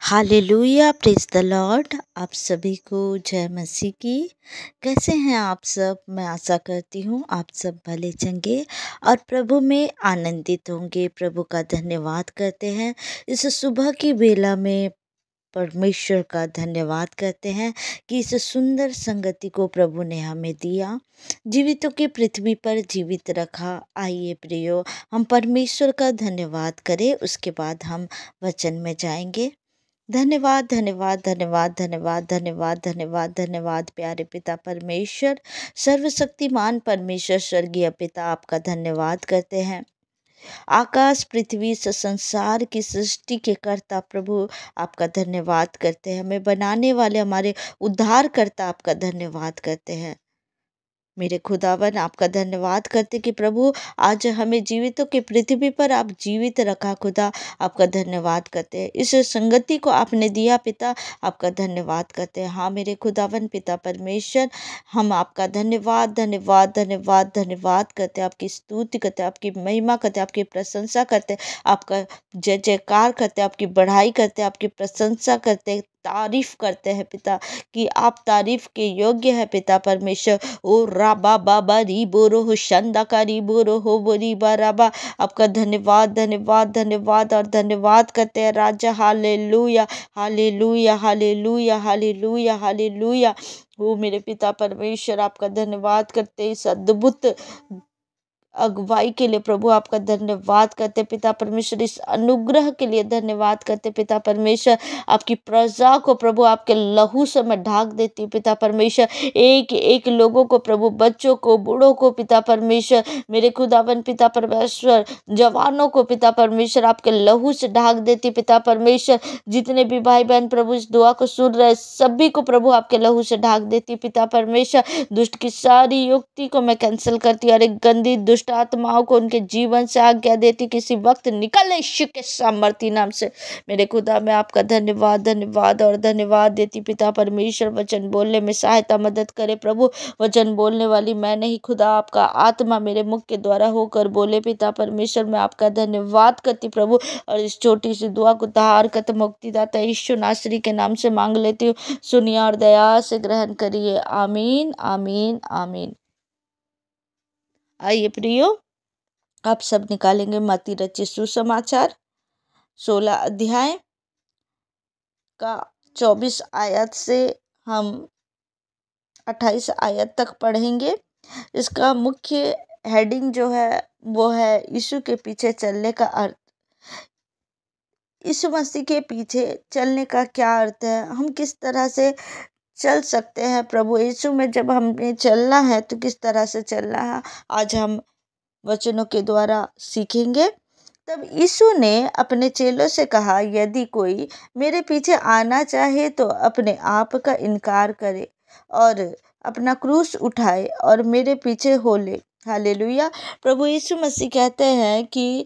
Hallelujah, praise the Lord. आप सभी को जय मसीह की। कैसे हैं आप सब? मैं आशा करती हूँ आप सब भले चंगे और प्रभु में आनंदित होंगे। प्रभु का धन्यवाद करते हैं इस सुबह की बेला में। परमेश्वर का धन्यवाद करते हैं कि इस सुंदर संगति को प्रभु ने हमें दिया, जीवितों की पृथ्वी पर जीवित रखा। आइए प्रियो, हम परमेश्वर का धन्यवाद करें, उसके बाद हम वचन में जाएंगे। धन्यवाद धन्यवाद धन्यवाद धन्यवाद धन्यवाद धन्यवाद धन्यवाद प्यारे पिता परमेश्वर, सर्वशक्तिमान परमेश्वर, स्वर्गीय पिता, आपका धन्यवाद करते हैं। आकाश पृथ्वी संसार की सृष्टि के कर्ता प्रभु, आपका धन्यवाद करते हैं। हमें बनाने वाले हमारे उद्धार करता, आपका धन्यवाद करते हैं। मेरे खुदावन, आपका धन्यवाद करते कि प्रभु आज हमें जीवितों की पृथ्वी पर आप जीवित रखा। खुदा, आपका धन्यवाद करते हैं। इस संगति को आपने दिया पिता, आपका धन्यवाद करते हैं। हाँ मेरे खुदावन पिता परमेश्वर, हम आपका धन्यवाद धन्यवाद धन्यवाद धन्यवाद करते हैं, आपकी स्तुति करते हैं, आपकी महिमा करते हैं, आपकी प्रशंसा करते हैं, आपका जय जयकार करते हैं, आपकी बढ़ाई करते हैं, आपकी प्रशंसा करते हैं, तारीफ करते हैं पिता कि आप तारीफ के योग्य है पिता परमेश्वर। ओ राबा बाबा री बोरो हो शंदा का री बोरो हो बोरी बाराबा, आपका धन्यवाद धन्यवाद धन्यवाद और धन्यवाद करते हैं राजा। Hallelujah hallelujah hallelujah hallelujah hallelujah. ओ मेरे पिता परमेश्वर, आपका धन्यवाद करते इस अद्भुत अगुवाई के लिए प्रभु, आपका धन्यवाद करते पिता परमेश्वर। इस अनुग्रह के लिए धन्यवाद करते पिता परमेश्वर। आपकी प्रजा को प्रभु आपके लहू से मैं ढाक देती हूँ पिता परमेश्वर। एक एक लोगों को प्रभु, बच्चों को, बूढ़ों को पिता परमेश्वर, मेरे खुदावन पिता परमेश्वर, जवानों को पिता परमेश्वर, आपके लहू से ढाक देती पिता परमेश्वर। जितने भी भाई बहन प्रभु इस दुआ को सुन रहे, सभी को प्रभु आपके लहू से ढाक देती पिता परमेश्वर। दुष्ट की सारी युक्ति को मैं कैंसिल करती और एक गंदी दुष्ट आत्माओं को उनके जीवन से आज्ञा देती, किसी वक्त निकल यीशु के सामर्थी नाम से। मेरे खुदा, मैं आपका धन्यवाद धन्यवाद और धन्यवाद देती पिता परमेश्वर। वचन बोलने में सहायता मदद करे प्रभु। वचन बोलने वाली मैं नहीं, खुदा आपका आत्मा मेरे मुख के द्वारा होकर बोले पिता परमेश्वर। मैं आपका धन्यवाद करती प्रभु और इस छोटी सी दुआ को तारकत मुक्तिदाता यीशु नासरी के नाम से मांग लेती हूँ। सुनिए और दया से ग्रहण करिए। आमीन आमीन आमीन। आइए प्रियो, आप सब निकालेंगे मत्ती रचित सुसमाचार 16 अध्याय का 24 आयत से हम 28 आयत तक पढ़ेंगे। इसका मुख्य हेडिंग जो है वो है यीशु के पीछे चलने का अर्थ। यीशु मसीह के पीछे चलने का क्या अर्थ है, हम किस तरह से चल सकते हैं प्रभु यीशु में। जब हमें चलना है तो किस तरह से चलना है, आज हम वचनों के द्वारा सीखेंगे। तब यीशु ने अपने चेलों से कहा, यदि कोई मेरे पीछे आना चाहे तो अपने आप का इनकार करे और अपना क्रूस उठाए और मेरे पीछे हो ले। हालेलुया। प्रभु यीशु मसीह कहते हैं कि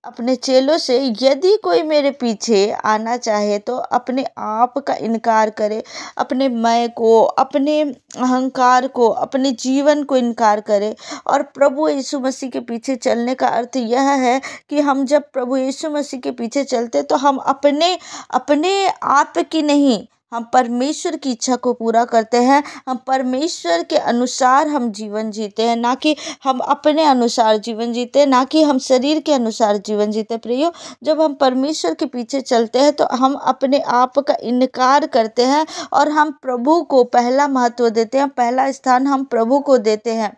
अपने चेलों से, यदि कोई मेरे पीछे आना चाहे तो अपने आप का इनकार करे, अपने मैं को, अपने अहंकार को, अपने जीवन को इनकार करे। और प्रभु यीशु मसीह के पीछे चलने का अर्थ यह है कि हम जब प्रभु यीशु मसीह के पीछे चलते तो हम अपने अपने आप की नहीं, हम परमेश्वर की इच्छा को पूरा करते हैं। हम परमेश्वर के अनुसार हम जीवन जीते हैं, ना कि हम अपने अनुसार जीवन जीते हैं, ना कि हम शरीर के अनुसार जीवन जीते। प्रियो, जब हम परमेश्वर के पीछे चलते हैं तो हम अपने आप का इनकार करते हैं और हम प्रभु को पहला महत्व देते हैं, पहला स्थान हम प्रभु को देते हैं।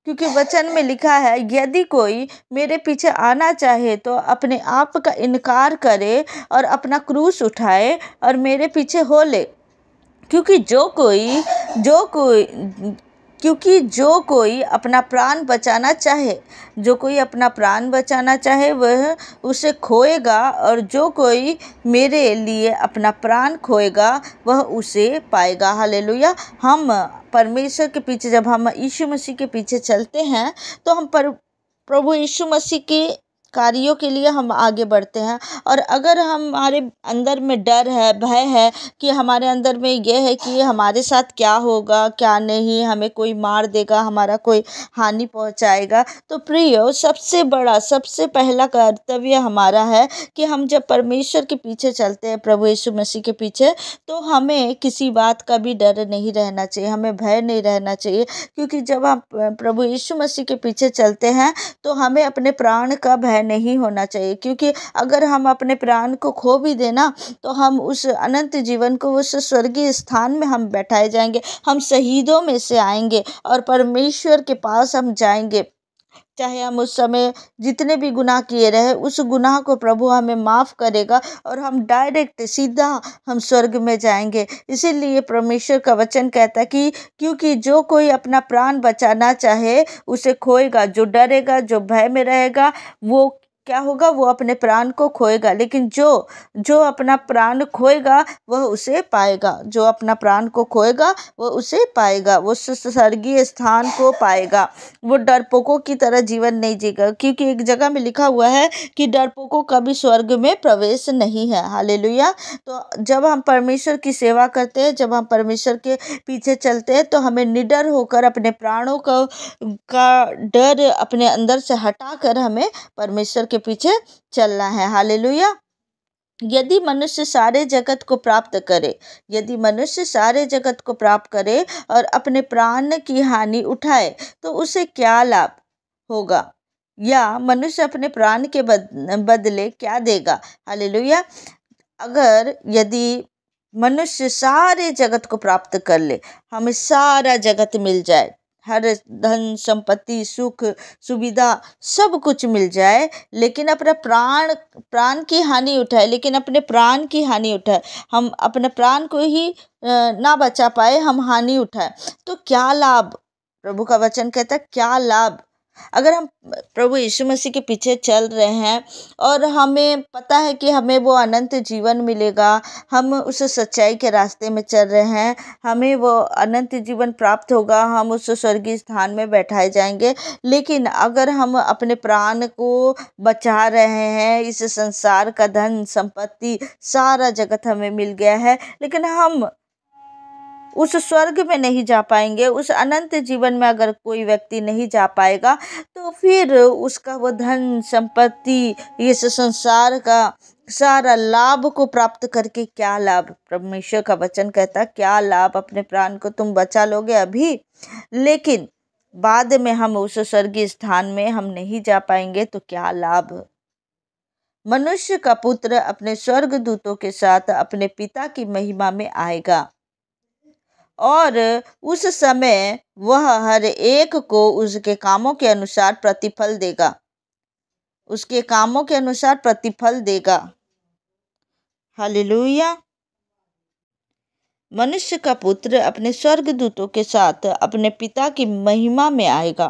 क्योंकि वचन में लिखा है, यदि कोई मेरे पीछे आना चाहे तो अपने आप का इनकार करे और अपना क्रूस उठाए और मेरे पीछे हो ले। क्योंकि जो कोई अपना प्राण बचाना चाहे, जो कोई अपना प्राण बचाना चाहे वह उसे खोएगा, और जो कोई मेरे लिए अपना प्राण खोएगा वह उसे पाएगा। हालेलुया। हम परमेश्वर के पीछे, जब हम यीशु मसीह के पीछे चलते हैं तो हम प्रभु यीशु मसीह कार्यों के लिए हम आगे बढ़ते हैं। और अगर हमारे अंदर में डर है, भय है कि हमारे अंदर में ये है कि हमारे साथ क्या होगा क्या नहीं, हमें कोई मार देगा, हमारा कोई हानि पहुंचाएगा, तो प्रियो सबसे बड़ा सबसे पहला कर्तव्य हमारा है कि हम जब परमेश्वर के पीछे चलते हैं, प्रभु यीशु मसीह के पीछे, तो हमें किसी बात का भी डर नहीं रहना चाहिए, हमें भय नहीं रहना चाहिए। क्योंकि जब हम प्रभु यीशु मसीह के पीछे चलते हैं तो हमें अपने प्राण का भय नहीं होना चाहिए। क्योंकि अगर हम अपने प्राण को खो भी देना तो हम उस अनंत जीवन को, उस स्वर्गीय स्थान में हम बैठाए जाएंगे, हम शहीदों में से आएंगे और परमेश्वर के पास हम जाएंगे। चाहे हम उस समय जितने भी गुनाह किए रहे, उस गुनाह को प्रभु हमें माफ़ करेगा और हम डायरेक्ट सीधा हम स्वर्ग में जाएंगे। इसीलिए परमेश्वर का वचन कहता है कि क्योंकि जो कोई अपना प्राण बचाना चाहे उसे खोएगा, जो डरेगा, जो भय में रहेगा, वो क्या होगा, वो अपने प्राण को खोएगा। लेकिन जो जो अपना प्राण खोएगा वह उसे पाएगा, जो अपना प्राण को खोएगा वह उसे पाएगा, वो स्वर्गीय स्थान को पाएगा। वो डरपोकों की तरह जीवन नहीं जीगा, क्योंकि एक जगह में लिखा हुआ है कि डरपोकों का भी स्वर्ग में प्रवेश नहीं है। हालेलुया। तो जब हम परमेश्वर की सेवा करते हैं, जब हम परमेश्वर के पीछे चलते हैं, तो हमें निडर होकर अपने प्राणों का डर अपने अंदर से हटाकर हमें परमेश्वर के पीछे चलना है। हालेलुया। यदि मनुष्य सारे जगत को प्राप्त करे, यदि मनुष्य सारे जगत को प्राप्त करे और अपने प्राण की हानि उठाए तो उसे क्या लाभ होगा, या मनुष्य अपने प्राण के बदले क्या देगा। हालेलुया। अगर यदि मनुष्य सारे जगत को प्राप्त कर ले, हमें सारा जगत मिल जाए, हर धन संपत्ति सुख सुविधा सब कुछ मिल जाए, लेकिन अपना प्राण की हानि उठाए, लेकिन अपने प्राण की हानि उठाए, हम अपने प्राण को ही ना बचा पाए, हम हानि उठाए, तो क्या लाभ। प्रभु का वचन कहता है क्या लाभ। अगर हम प्रभु यीशु मसीह के पीछे चल रहे हैं और हमें पता है कि हमें वो अनंत जीवन मिलेगा, हम उस सच्चाई के रास्ते में चल रहे हैं, हमें वो अनंत जीवन प्राप्त होगा, हम उस स्वर्गीय स्थान में बैठाए जाएंगे। लेकिन अगर हम अपने प्राण को बचा रहे हैं, इस संसार का धन संपत्ति सारा जगत हमें मिल गया है, लेकिन हम उस स्वर्ग में नहीं जा पाएंगे, उस अनंत जीवन में अगर कोई व्यक्ति नहीं जा पाएगा, तो फिर उसका वो धन संपत्ति, इस संसार का सारा लाभ को प्राप्त करके क्या लाभ। परमेश्वर का वचन कहता है क्या लाभ। अपने प्राण को तुम बचा लोगे अभी, लेकिन बाद में हम उस स्वर्गीय स्थान में हम नहीं जा पाएंगे, तो क्या लाभ। मनुष्य का पुत्र अपने स्वर्ग दूतों के साथ अपने पिता की महिमा में आएगा और उस समय वह हर एक को उसके कामों के अनुसार प्रतिफल देगा, उसके कामों के अनुसार प्रतिफल देगा। हालेलुया। मनुष्य का पुत्र अपने स्वर्गदूतों के साथ अपने पिता की महिमा में आएगा।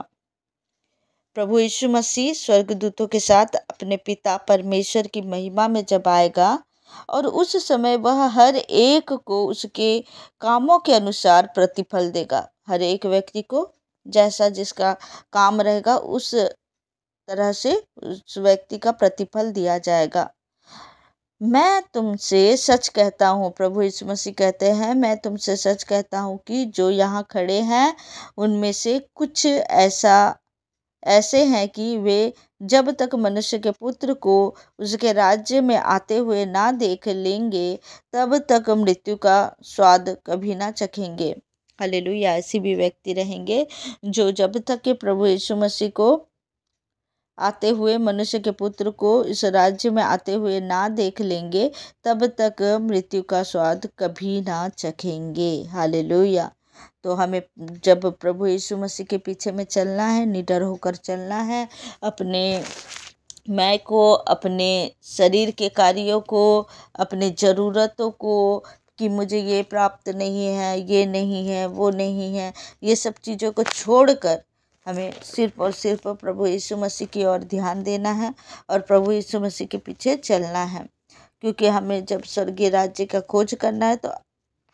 प्रभु यीशु मसीह स्वर्गदूतों के साथ अपने पिता परमेश्वर की महिमा में जब आएगा, और उस समय वह हर एक को उसके कामों के अनुसार प्रतिफल देगा। हर एक व्यक्ति को जैसा जिसका काम रहेगा उस तरह से उस व्यक्ति का प्रतिफल दिया जाएगा। मैं तुमसे सच कहता हूँ, प्रभु यीशु मसीह कहते हैं, मैं तुमसे सच कहता हूँ कि जो यहाँ खड़े हैं उनमें से कुछ ऐसे हैं कि वे जब तक मनुष्य के पुत्र को उसके राज्य में आते हुए ना देख लेंगे, तब तक मृत्यु का स्वाद कभी ना चखेंगे। हालेलुया। ऐसे भी व्यक्ति रहेंगे जो जब तक के प्रभु यीशु मसीह को आते हुए, मनुष्य के पुत्र को इस राज्य में आते हुए ना देख लेंगे, तब तक मृत्यु का स्वाद कभी ना चखेंगे। हालेलुया। तो हमें जब प्रभु यीशु मसीह के पीछे में चलना है, निडर होकर चलना है, अपने मैं को, अपने शरीर के कार्यों को, अपने ज़रूरतों को, कि मुझे ये प्राप्त नहीं है, ये नहीं है, वो नहीं है, ये सब चीज़ों को छोड़कर हमें सिर्फ और सिर्फ प्रभु यीशु मसीह की ओर ध्यान देना है और प्रभु यीशु मसीह के पीछे चलना है। क्योंकि हमें जब स्वर्गीय राज्य का खोज करना है, तो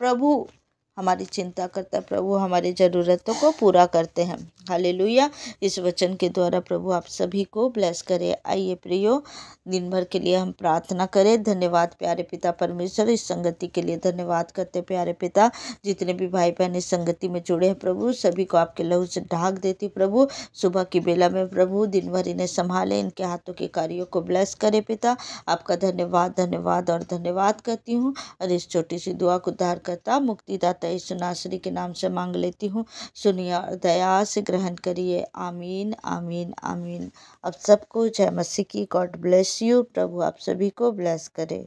प्रभु हमारी चिंता करता है, प्रभु हमारी ज़रूरतों को पूरा करते हैं। हालेलुया। इस वचन के द्वारा प्रभु आप सभी को ब्लेस करे। आइए प्रियो, दिन भर के लिए हम प्रार्थना करें। धन्यवाद प्यारे पिता परमेश्वर, इस संगति के लिए धन्यवाद करते प्यारे पिता। जितने भी भाई बहन इस संगति में जुड़े हैं प्रभु, सभी को आपके लहू से ढाक देती प्रभु। सुबह की बेला में प्रभु दिन भर इन्हें संभाले, इनके हाथों के कार्यों को ब्लेस करे पिता। आपका धन्यवाद धन्यवाद और धन्यवाद करती हूँ। और इस छोटी सी दुआ को उद्धार करता मुक्तिदाता यीशु नासरी के नाम से मांग लेती हूँ। सुनिए और दया से ग्रहण करिए। आमीन आमीन आमीन। अब सबको जय मसीह की। God bless you. प्रभु आप सभी को ब्लेस करे।